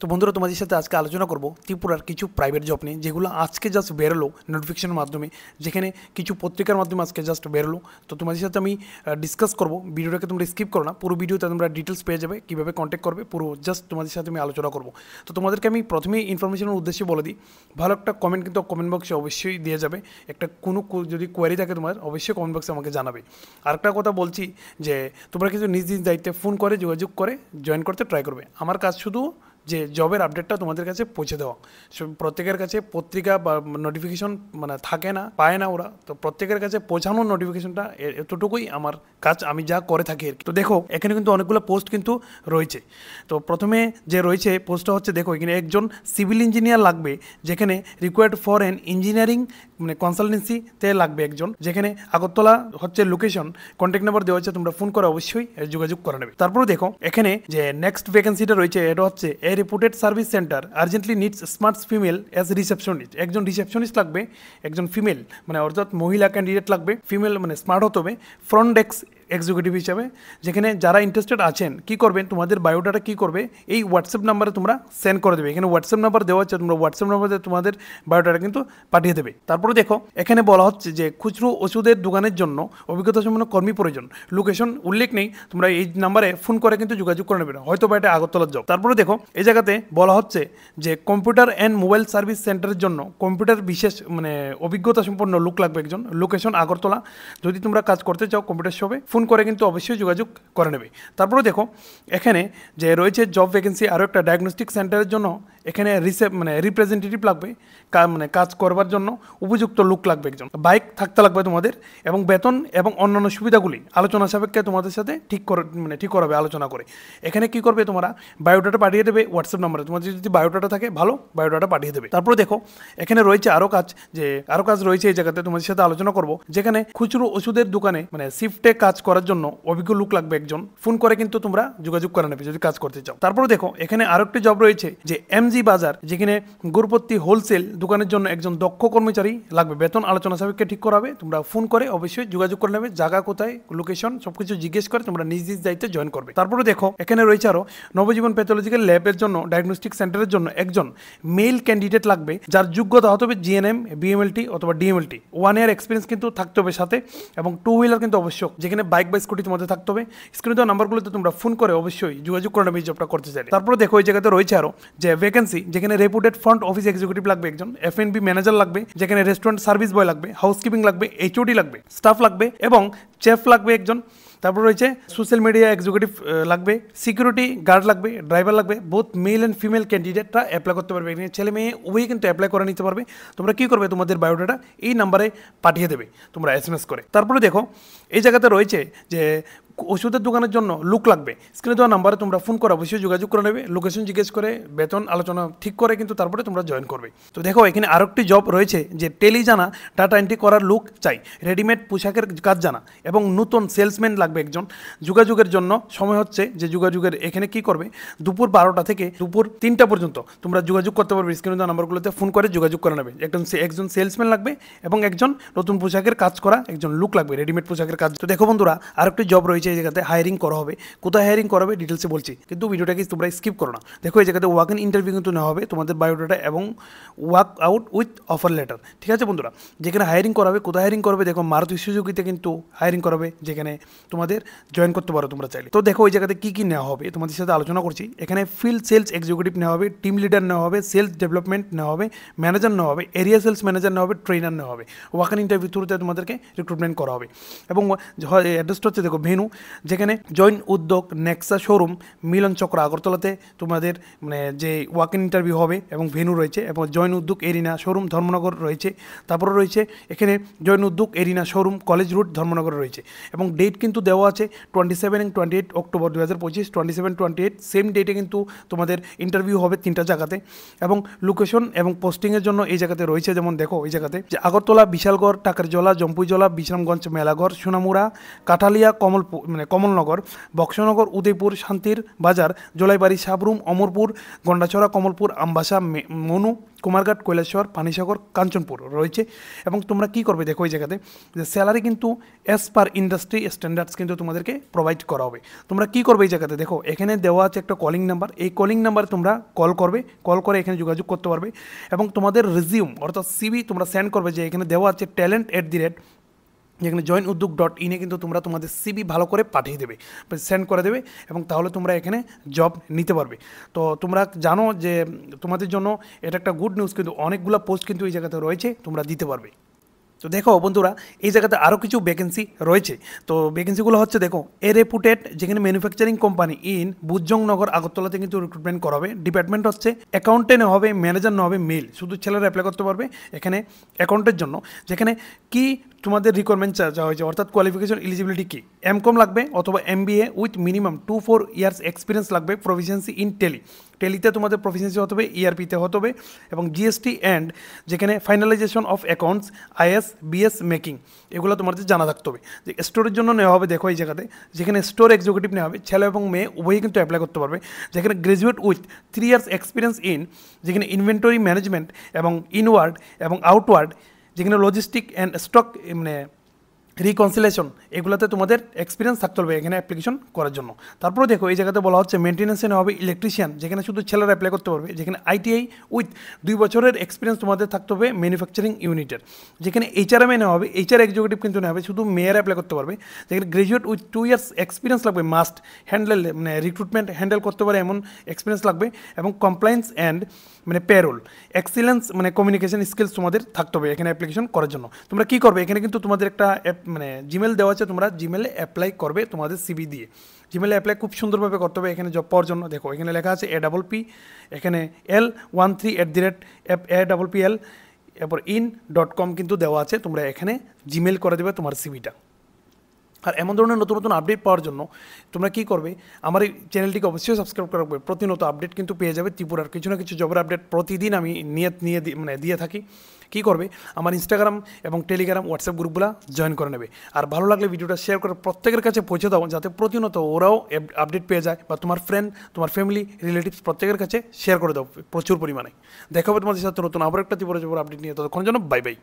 তো বন্ধুরা, তোমাদের সাথে আজকে আলোচনা করব ত্রিপুরার কিছু প্রাইভেট জব নিয়ে, যেগুলো আজকে জাস্ট বেরোলো নোটিফিকেশনের মাধ্যমে, যেখানে কিছু পত্রিকার মাধ্যমে আজকে জাস্ট বেরোলো। তো তোমাদের সাথে আমি ডিসকাস করব। ভিডিওটাকে তোমরা স্কিপ করো না, পুরো ভিডিওতে তোমরা ডিটেলস পেয়ে যাবে, কীভাবে কন্ট্যাক্ট করবে পুরো জাস্ট তোমাদের সাথে আমি আলোচনা করব। তো তোমাদেরকে আমি প্রথমেই ইনফরমেশনের উদ্দেশ্যে বলে দিই, ভালো একটা কমেন্ট কিন্তু কমেন্ট বক্সে অবশ্যই দিয়ে যাবে। একটা কোনো যদি কোয়ারি থাকে তোমার, অবশ্যই কমেন্ট বক্সে আমাকে জানাবে। আরেকটা কথা বলছি যে তোমরা কিন্তু নিজ নিজ দায়িত্বে ফোন করে যোগাযোগ করে জয়েন করতে ট্রাই করবে। আমার কাজ শুধু যে জবের আপডেটটা তোমাদের কাছে পৌঁছে দেওয়া। প্রত্যেকের কাছে পত্রিকা বা নোটিফিকেশন থাকে না, পায় না ওরা, তো প্রত্যেকের কাছে পৌঁছানোর নোটিফিকেশনটা এতটুকুই আমার কাজ, আমি যা করে থাকি আর কি। তো দেখো এখানে কিন্তু অনেকগুলো পোস্ট কিন্তু রয়েছে। তো প্রথমে যে রয়েছে পোস্টটা হচ্ছে, দেখো এখানে একজন সিভিল ইঞ্জিনিয়ার লাগবে, যেখানে রিকোয়ার্ড ফর অ্যান ইঞ্জিনিয়ারিং কনসালটেন্সিতে লাগবে একজন, যেখানে আগরতলা হচ্ছে লোকেশন। কন্ট্যাক্ট নাম্বার দেওয়া হচ্ছে, তোমরা ফোন করে অবশ্যই যোগাযোগ করে নেবে। তারপরে দেখো এখানে যে নেক্সট ভ্যাকেন্সিটা রয়েছে, এটা হচ্ছে a reputed service centre urgently needs smart female as receptionist. একজন রিসেপশনিস্ট লাগবে, একজন ফিমেল অর্থাৎ মহিলা ক্যান্ডিডেট লাগবে, ফিমেল স্মার্ট হতে হবে, ফ্রন্ট ডেস্ক এক্সিকিউটিভ হিসাবে। যেখানে যারা ইন্টারেস্টেড আছেন, কি করবেন, তোমাদের বায়োডাটা কি করবে, এই হোয়াটসঅ্যাপ নাম্বারে তোমরা সেন্ড করে দেবে। এখানে হোয়াটসঅ্যাপ নাম্বার দেওয়া হচ্ছে, তোমরা হোয়াটসঅ্যাপ নাম্বারে তোমাদের বায়োডাটা কিন্তু পাঠিয়ে দেবে। তারপরে দেখো এখানে বলা হচ্ছে যে খুচরো ওষুধের দোকানের জন্য অভিজ্ঞতা সম্পন্ন কর্মী প্রয়োজন। লোকেশন উল্লেখ নেই, তোমরা এই নাম্বারে ফোন করে কিন্তু যোগাযোগ করে নেবে, হয়তো বা এটা আগরতলার জব। তারপরে দেখো এই জায়গাতে বলা হচ্ছে যে কম্পিউটার অ্যান্ড মোবাইল সার্ভিস সেন্টারের জন্য কম্পিউটার বিশেষ অভিজ্ঞতা সম্পন্ন লোক লাগবে একজন। লোকেশন আগরতলা। যদি তোমরা কাজ করতে চাও কম্পিউটার শপে, ফোন করে কিন্তু অবশ্যই যোগাযোগ করে নেবে। তারপরে দেখো এখানে যে রয়েছে জব ভ্যাকেন্সি আরও একটা, ডায়াগনস্টিক সেন্টারের জন্য এখানে রিপ্রেজেন্টেটিভ লাগবে, কাজ করবার জন্য উপযুক্ত লোক লাগবে একজন। বাইক থাকতে লাগবে তোমাদের, এবং বেতন এবং অন্যান্য সুবিধাগুলি আলোচনা সাপেক্ষে তোমাদের সাথে ঠিক করাবে আলোচনা করে। এখানে কি করবে, তোমরা বায়োডাটা পাঠিয়ে দেবে হোয়াটসঅ্যাপ নাম্বারে, তোমাদের যদি বায়োডাটা থাকে ভালো, বায়োডাটা পাঠিয়ে দেবে। তারপরে দেখো এখানে রয়েছে আরও কাজ রয়েছে এই জায়গাতে তোমাদের সাথে আলোচনা করব, যেখানে খুচরো ওষুধের দোকানে শিফটে কাজ করার জন্য অভিজ্ঞ লোক লাগবে একজন। ফোন করে কিন্তু তোমরা যোগাযোগ করে নেবে যদি কাজ করতে চাও। তারপরে দেখো এখানে আরো একটি জব রয়েছে, যে এমজি বাজার, যেখানে গরুপত্তি হোলসেল দোকানের জন্য একজন দক্ষ কর্মচারী লাগবে। বেতন আলোচনা সাপেক্ষে ঠিক করাবে, তোমরা ফোন করে অবশ্যই যোগাযোগ করে নেবে। জায়গা কোথায়, লোকেশন সবকিছু জিজ্ঞেস করে তোমরা নিজ নিজ দায়িত্বে জয়েন করবে। তারপরে দেখো এখানে রয়েছে আরো নবজীবন প্যাথোলজিক্যাল ল্যাবের জন্য, ডায়াগনস্টিক সেন্টারের জন্য একজন মেল ক্যান্ডিডেট লাগবে, যার যোগ্যতা হতে হবে জিএনএম, বিএমএলটি অথবা ডিএমএলটি। 1 ইয়ার এক্সপিরিয়েন্স কিন্তু থাকতে হবে সাথে, এবং 2 হুইলার কিন্তু অবশ্যক, যেখানে বাইক বা স্কুটি তোমাদের থাকতে হবে। স্ক্রিনে দেওয়া নাম্বারগুলোতে তোমরা ফোন করে অবশ্যই যোগাযোগ করে নেবে এই জবটা করতে চাইলে। তারপরে দেখো এই জায়গাতে রয়েছে আরো যে ভ্যাকেন্সি, যেখানে রেপুটেড ফ্রন্ট অফিস এক্সিকিউটিভ লাগবে একজন, এফএনবি ম্যানেজার লাগবে, যেখানে রেস্টুরেন্ট সার্ভিস বয় লাগবে, হাউসকিপিং লাগবে, এইচওডি লাগবে, স্টাফ লাগবে, এবং চেফ লাগবে একজন। তারপর রয়েছে সোশ্যাল মিডিয়া এক্সিকিউটিভ লাগবে, সিকিউরিটি গার্ড লাগবে, ড্রাইভার লাগবে। বোথ মেল অ্যান্ড ফিমেল ক্যান্ডিডেটরা অ্যাপ্লাই করতে পারবে, এখানে ছেলে মেয়ে উভয়ই কিন্তু অ্যাপ্লাই করে নিতে পারবে। তোমরা কী করবে, তোমাদের বায়োডাটা এই নাম্বারে পাঠিয়ে দেবে তোমরা এসএমএস করে। তারপরে দেখো এই জায়গাতে রয়েছে যে ওষুধের দোকানের জন্য লুক লাগবে। স্ক্রিনে দেওয়া নাম্বারে তোমরা ফোন করে অবশ্যই যোগাযোগ করে নেবে, লোকেশন জিজ্ঞেস করে বেতন আলোচনা ঠিক করে কিন্তু তারপরে তোমরা জয়েন করবে। তো দেখো এখানে আরও একটি জব রয়েছে, যে টেলি জানা, ডাটা এন্ট্রি করার লুক চাই, রেডিমেড পোশাকের কাজ জানা, এবং নতুন সেলসম্যান লাগবে একজন। যোগাযোগের জন্য সময় হচ্ছে যে যোগাযোগের এখানে কি করবে, দুপুর 12টা থেকে দুপুর 3টা পর্যন্ত তোমরা যোগাযোগ করতে পারবে। স্ক্রিনে দেওয়া নাম্বারগুলোতে ফোন করে যোগাযোগ করে নেবে। একজন সেলসম্যান লাগবে, এবং একজন নতুন পোশাকের কাজ করা একজন লুক লাগবে, রেডিমেড পোশাকের কাজ। তো দেখো বন্ধুরা, আরেকটি জব রয়েছে এই জায়গাতে, হায়ারিং করা হবে। কোথায় হায়ারিং করা হবে ডিটেলসে বলছি, কিন্তু ভিডিওটাকে তোমরা স্কিপ করো না। দেখো এই জায়গাতে ওয়াক ইন ইন্টারভিউ কিন্তু নেওয়া হবে, তোমাদের বায়োডাটা এবং walk out with offer letter. ঠিক আছে বন্ধুরা, যেখানে হায়ারিং করা হবে, কোথায় হায়ারিং করবে, দেখো মারুতি সুজুকিতে কিন্তু হায়ারিং করাবে, যেখানে তোমাদের জয়েন করতে পারো তোমরা চাইলে। তো দেখো ওই জায়গাতে কী কী নেওয়া হবে তোমাদের সাথে আলোচনা করছি। এখানে ফিল্ড সেলস এক্সিকিউটিভ নেওয়া হবে, টিম লিডার নেওয়া হবে, সেলস ডেভেলপমেন্ট নেওয়া হবে, ম্যানেজার নেওয়া হবে, এরিয়া সেলস ম্যানেজার নেওয়া হবে, ট্রেনার নেওয়া হবে। ওয়াক ইন ইন্টারভিউ থ্রুতে তোমাদেরকে রিক্রুটমেন্ট করা হবে। এবং অ্যাড্রেসটা হচ্ছে দেখো ভেনু, যেখানে জয়েন উদ্যোগ নেক্সা শোরুম মিলন চক্র আগরতলাতে তোমাদের যে ওয়াক ইন ইন্টারভিউ হবে, এবং ভেনু রয়েছে, এবং জয়েন উদ্যোগ এরিনা শোরুম ধর্মনগর রয়েছে। তারপরে রয়েছে এখানে জয়েন উদ্যোগ arena showroom college root Dharmanagar রয়েছে, এবং ডেট কিন্তু দেওয়া আছে 27 এবং 28 অক্টোবর 2025, 27-28 সেম ডেটে কিন্তু তোমাদের ইন্টারভিউ হবে 3টা জায়গাতে। এবং লোকেশন এবং পোস্টিংয়ের জন্য এই জায়গাতে রয়েছে, যেমন দেখো এই জায়গাতে যে আগরতলা, বিশালগড়, টাকারজলা, জম্পুইজলা, বিশ্রামগঞ্জ, মেলাঘর, সোনামুড়া, কাঠালিয়া, মানে কমলনগর, বক্সনগর, উদয়পুর, শান্তির বাজার, জলাইবাড়ি, সাবরুম, অমরপুর, গন্ডাছড়া, কমলপুর, আমবাসা, মনু, কুমারঘাট, কৈলাসহর, পানিসাগর, কাঞ্চনপুর রয়েছে। এবং তোমরা কি করবে দেখো এই জায়গাতে যে স্যালারি কিন্তু অ্যাজ পার ইন্ডাস্ট্রি স্ট্যান্ডার্ডস কিন্তু তোমাদেরকে প্রোভাইড করা হবে। তোমরা কি করবে এই জায়গাতে দেখো এখানে দেওয়া আছে একটা কলিং নাম্বার, এই কলিং নাম্বারে তোমরা কল করবে, কল করে এখানে যোগাযোগ করতে পারবে এবং তোমাদের রিজিউম অর্থাৎ সিভি তোমরা সেন্ড করবে, যে এখানে দেওয়া আছে talent@, যেখানে joinudyog.in-এ কিন্তু তোমরা তোমাদের সিভি ভালো করে পাঠিয়ে দেবে, সেন্ড করে দেবে এবং তাহলে তোমরা এখানে জব নিতে পারবে। তো তোমরা জানো যে তোমাদের জন্য এটা একটা গুড নিউজ, কিন্তু অনেকগুলো পোস্ট কিন্তু এই জায়গাতে রয়েছে, তোমরা দিতে পারবে। তো দেখো বন্ধুরা এই জায়গাতে আরও কিছু ভ্যাকেন্সি রয়েছে। তো ভ্যাকেন্সিগুলো হচ্ছে দেখো এ রেপুটেড, যেখানে ম্যানুফ্যাকচারিং কোম্পানি ইন বুজজংনগর, আগরতলাতে কিন্তু রিক্রুটমেন্ট করা হবে। ডিপার্টমেন্ট হচ্ছে অ্যাকাউন্টেন্ট হবে, ম্যানেজার না হবে, মেল, শুধু ছেলেরা অ্যাপ্লাই করতে পারবে এখানে অ্যাকাউন্টের জন্য। যেখানে কি তোমাদের রিকোয়ারমেন্ট চাওয়া হয়েছে অর্থাৎ কোয়ালিফিকেশন এলিজিবিলিটি কি, এমকম লাগবে অথবা MBA with minimum 2-4 years experience লাগবে, প্রফিসিয়েন্সি ইন টেলিতে তোমাদের প্রফিসিয়েন্সি হতে হবে, ERP-তে হতে হবে এবং GST অ্যান্ড যেখানে finalisation of accounts, IS BS making, এগুলো তোমাদের জানা থাকতে হবে। যে স্টোরের জন্য নেওয়া হবে দেখো এই জায়গাতে, যেখানে স্টোর এক্সিকিউটিভ নেওয়া হবে, ছেলে এবং মেয়ে উভয়ই কিন্তু অ্যাপ্লাই করতে পারবে। যেখানে graduate with 3 years experience in যেখানে ইনভেন্টরি ম্যানেজমেন্ট এবং ইনওয়ার্ড এবং আউটওয়ার্ড, যেখানে লজিস্টিক অ্যান্ড স্টক মানে রিকনসিলেশন, এগুলোতে তোমাদের এক্সপিরিয়েন্স থাকতে হবে এখানে অ্যাপ্লিকেশন করার জন্য। তারপরে দেখো এই জায়গাতে বলা হচ্ছে মেনটেন্যান্সে নেওয়া হবে ইলেকট্রিশিয়ান, যেখানে শুধু ছেলেরা অ্যাপ্লাই করতে পারবে। যেখানে ITI উইথ 2 বছরের এক্সপিরিয়েন্স তোমাদের থাকতে হবে ম্যানুফ্যাকচারিং ইউনিটের। যেখানে HRM-এ নেওয়া হবে, HR এক্সিকিউটিভ কিন্তু নেওয়া হবে, শুধু মেয়েরা অ্যাপ্লাই করতে পারবে। যেখানে গ্রাজুয়েট উইথ 2 ইয়ার্স এক্সপিরিয়েন্স লাগবে, মাস্ট হ্যান্ডেল মানে রিক্রুটমেন্ট হ্যান্ডেল করতে পারে এমন এক্সপিরিয়েন্স লাগবে এবং কমপ্লায়েন্স অ্যান্ড মানে পেরোল এক্সিলেন্স মানে কমিউনিকেশন স্কিলস তোমাদের থাকতে হবে এখানে অ্যাপ্লিকেশন করার জন্য। তোমরা কি করবে এখানে কিন্তু তোমাদের একটা মানে জিমেল দেওয়া আছে, তোমরা জিমেলে অ্যাপ্লাই করবে তোমাদের সিভি দিয়ে। জিমেলে অ্যাপ্লাই খুব সুন্দরভাবে করতে হবে এখানে জব পাওয়ার জন্য। দেখো এখানে লেখা আছে APP এখানে L13@APPL এরপর in.com কিন্তু দেওয়া আছে, তোমরা এখানে জিমেল করে দেবে তোমার সিভিটা। আর এমন ধরনের নতুন নতুন আপডেট পাওয়ার জন্য তোমরা কী করবে, আমার এই চ্যানেলটিকে অবশ্যই সাবস্ক্রাইব করা হবে। প্রতিনিয়ত আপডেট কিন্তু পেয়ে যাবে ত্রিপুরার কিছু না কিছু জবের আপডেট প্রতিদিন আমি দিয়ে থাকি। কী করবে, আমার ইনস্টাগ্রাম এবং টেলিগ্রাম হোয়াটসঅ্যাপ গ্রুপগুলো জয়েন করে নেবে। আর ভালো লাগলে ভিডিওটা শেয়ার করে প্রত্যেকের কাছে পৌঁছে দাও, যাতে প্রতিনিয়ত ওরাও আপডেট পেয়ে যায়, বা তোমার ফ্রেন্ড, তোমার ফ্যামিলি, রিলেটিভস প্রত্যেকের কাছে শেয়ার করে দাও প্রচুর পরিমাণে। দেখা হবে তোমাদের সাথে নতুন আবার একটা ত্রিপুরা জবের আপডেট নিয়ে। ততক্ষণ জন্য বাই বাই।